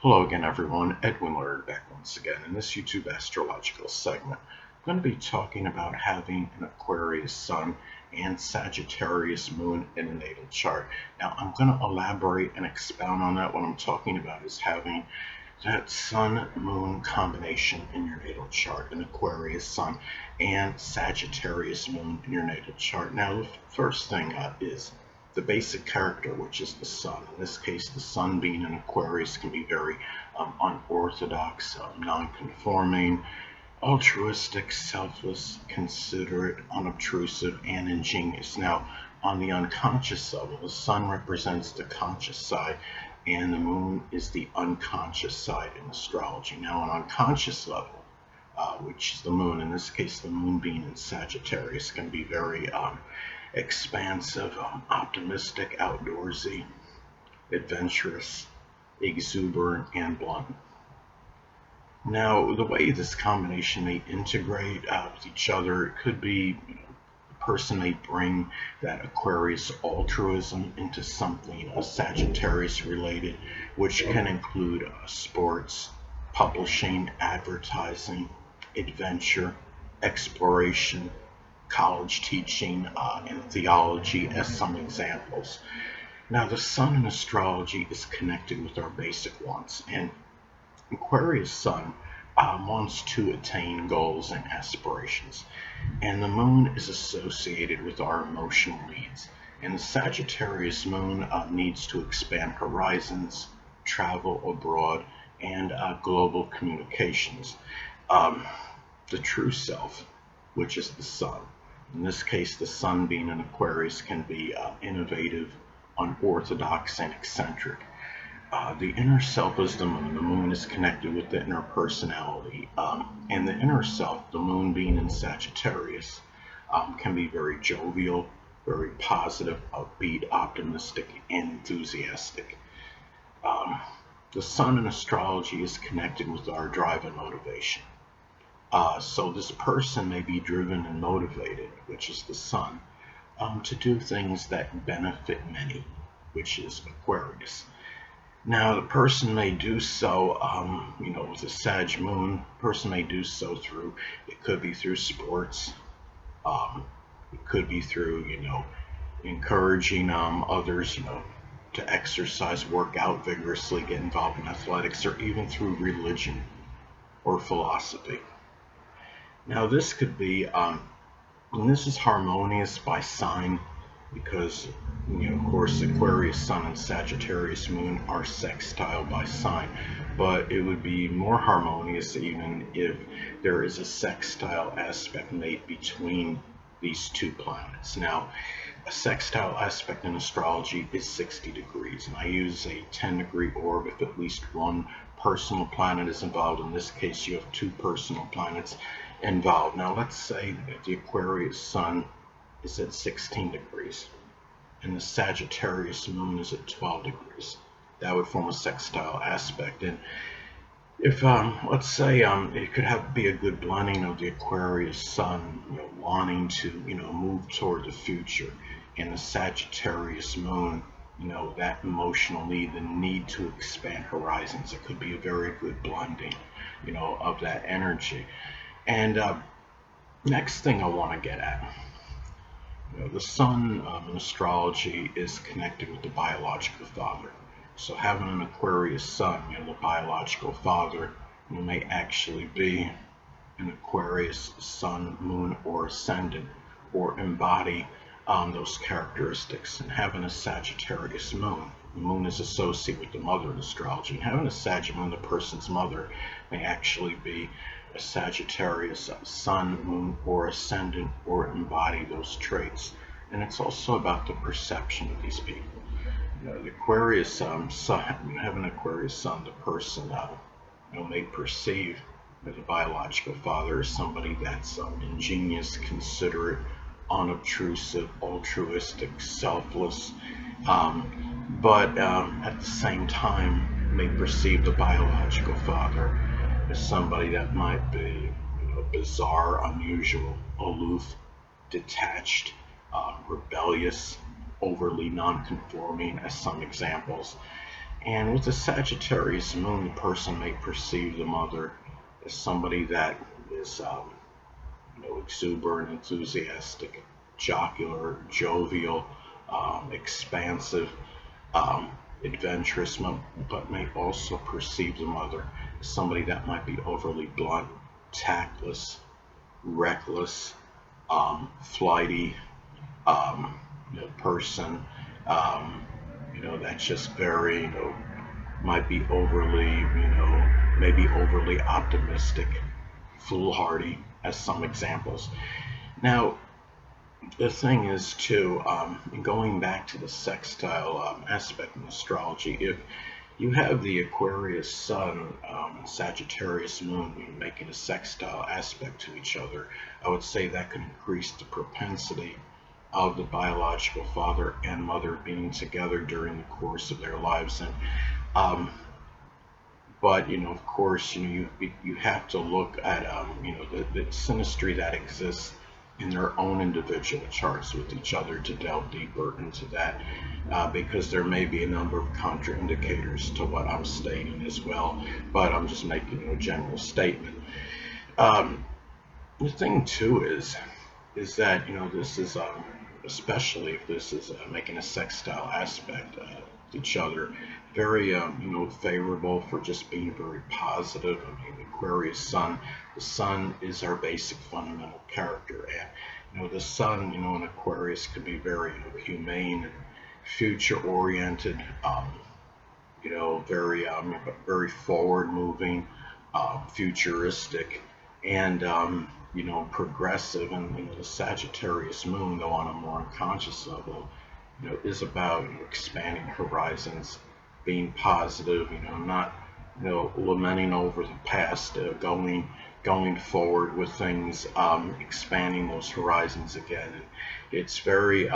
Hello again, everyone. Edwin Learnard back once again in this YouTube astrological segment. I'm going to be talking about having an Aquarius sun and Sagittarius moon in a natal chart. Now, I'm going to elaborate and expound on that. What I'm talking about is having that sun-moon combination in your natal chart, an Aquarius sun and Sagittarius moon in your natal chart. Now, the first thing is the basic character, which is the sun. In this case, the sun being an Aquarius can be very unorthodox, non-conforming, altruistic, selfless, considerate, unobtrusive, and ingenious. Now, on the unconscious level, the sun represents the conscious side, and the moon is the unconscious side in astrology. Now, on unconscious level, which is the moon, in this case, the moon being in Sagittarius, can be very expansive, optimistic, outdoorsy, adventurous, exuberant, and blunt. Now, the way this combination may integrate with each other, it could be a person may bring that Aquarius altruism into something Sagittarius related, which can include sports, publishing, advertising, adventure, exploration, college teaching, and theology as some examples. Now, the sun in astrology is connected with our basic wants, and Aquarius sun wants to attain goals and aspirations, and the moon is associated with our emotional needs. And the Sagittarius moon needs to expand horizons, travel abroad, and global communications. The true self, which is the sun. In this case, the sun being an Aquarius can be innovative, unorthodox, and eccentric. The inner self is the moon. The moon is connected with the inner personality. And the inner self, the moon being in Sagittarius, can be very jovial, very positive, upbeat, optimistic, and enthusiastic. The sun in astrology is connected with our drive and motivation. So this person may be driven and motivated, which is the sun, to do things that benefit many, which is Aquarius. Now, the person may do so, with the Sag moon, person may do so through, it could be through sports, it could be through, encouraging others, to exercise, work out vigorously, get involved in athletics, or even through religion or philosophy. Now, this could be, and this is harmonious by sign, because, of course, Aquarius sun and Sagittarius moon are sextile by sign, but it would be more harmonious even if there is a sextile aspect made between these two planets. Now, a sextile aspect in astrology is 60 degrees, and I use a 10-degree orb if at least one personal planet is involved. In this case, you have two personal planets involved. Now, let's say that the Aquarius sun is at 16 degrees and the Sagittarius moon is at 12 degrees. That would form a sextile aspect. And if, let's say, it could be a good blending of the Aquarius sun, wanting to, move toward the future, and the Sagittarius moon, that emotional need, the need to expand horizons. It could be a very good blending, of that energy. And next thing I want to get at, the sun in astrology is connected with the biological father. So having an Aquarius sun, the biological father, may actually be an Aquarius sun, moon, or ascendant, or embody those characteristics. And having a Sagittarius moon, the moon is associated with the mother in astrology. And having a Sag moon, the person's mother, may actually be a Sagittarius sun, moon, or ascendant, or embody those traits. And it's also about the perception of these people. The Aquarius sun, having an Aquarius sun, the person may perceive that the biological father is somebody that's ingenious, considerate, unobtrusive, altruistic, selfless, but at the same time may perceive the biological father as somebody that might be bizarre, unusual, aloof, detached, rebellious, overly non-conforming, as some examples. And with the Sagittarius moon, the person may perceive the mother as somebody that is exuberant, enthusiastic, jocular, jovial, expansive, um, adventurous, but may also perceive the mother as somebody that might be overly blunt, tactless, reckless, flighty, person, um, that's just very, might be overly, maybe overly optimistic, foolhardy, as some examples. Now, the thing is, too, going back to the sextile aspect in astrology, if you have the Aquarius Sun, Sagittarius Moon making a sextile aspect to each other, I would say that could increase the propensity of the biological father and mother being together during the course of their lives. And um, but of course, you have to look at the synastry that exists in their own individual charts with each other to delve deeper into that, because there may be a number of contraindicators to what I'm stating as well. But I'm just making a general statement. Um, the thing too is that this is especially if this is making a sextile aspect to each other, very favorable for just being very positive. I mean, Aquarius Sun, the Sun is our basic fundamental character, and the Sun in Aquarius could be very humane, future oriented, very very forward moving, futuristic, and progressive. And the Sagittarius moon, though on a more unconscious level, is about expanding horizons, being positive, not lamenting over the past, going forward with things, expanding those horizons again. And it's very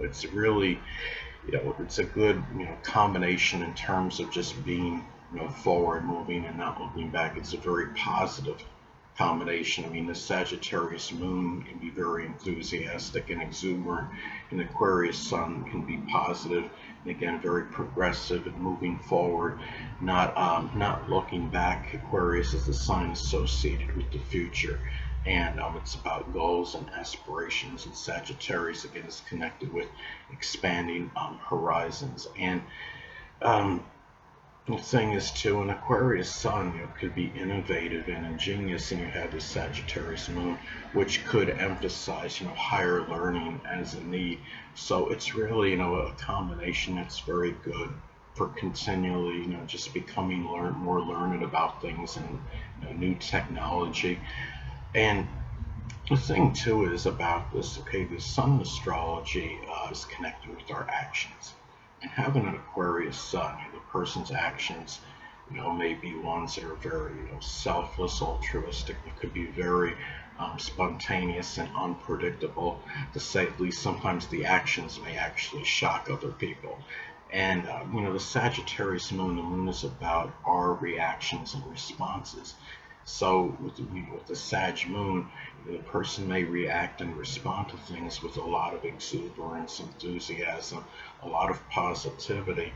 it's really it's a good combination in terms of just being forward moving and not looking back. It's a very positive combination. I mean, the Sagittarius moon can be very enthusiastic and exuberant, and Aquarius sun can be positive and again very progressive and moving forward, not looking back. Aquarius is the sign associated with the future, and it's about goals and aspirations. And Sagittarius again is connected with expanding horizons. And um, the thing is too, an Aquarius sun could be innovative and ingenious, and you have the Sagittarius moon, which could emphasize higher learning as a need. So it's really a combination that's very good for continually just becoming more learned about things and new technology. And the thing too is about this, okay, the sun astrology is connected with our actions. And having an Aquarius sun, the person's actions, may be ones that are very, selfless, altruistic. It could be very spontaneous and unpredictable, to say at least. Sometimes the actions may actually shock other people. And the Sagittarius moon, the moon is about our reactions and responses. So with the Sag moon, the person may react and respond to things with a lot of exuberance, enthusiasm, a lot of positivity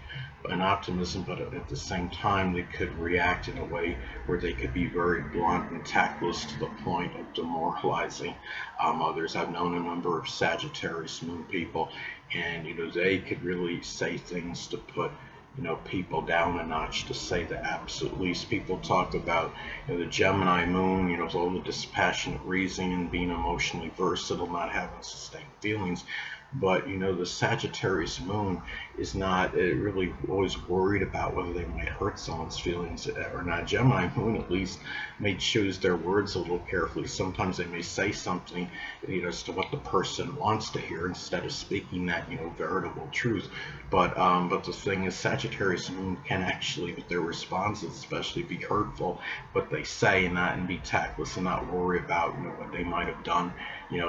and optimism, but at the same time they could react in a way where they could be very blunt and tactless to the point of demoralizing others. I've known a number of Sagittarius moon people, and they could really say things to put people down a notch, to say the absolute least. People talk about the Gemini moon, with all the dispassionate reasoning and being emotionally versatile, not having sustained feelings. But the Sagittarius moon is not really always worried about whether they might hurt someone's feelings or not. Gemini moon at least may choose their words a little carefully. Sometimes they may say something as to what the person wants to hear instead of speaking that veritable truth. But the thing is, Sagittarius moon can actually, with their responses especially, be hurtful, but they say, and be tactless and not worry about what they might have done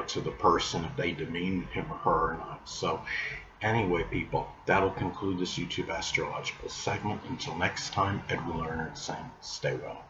to the person if they demeaned him or her or not. So anyway, people, that'll conclude this YouTube astrological segment. Until next time, Edwin Learnard saying, stay well.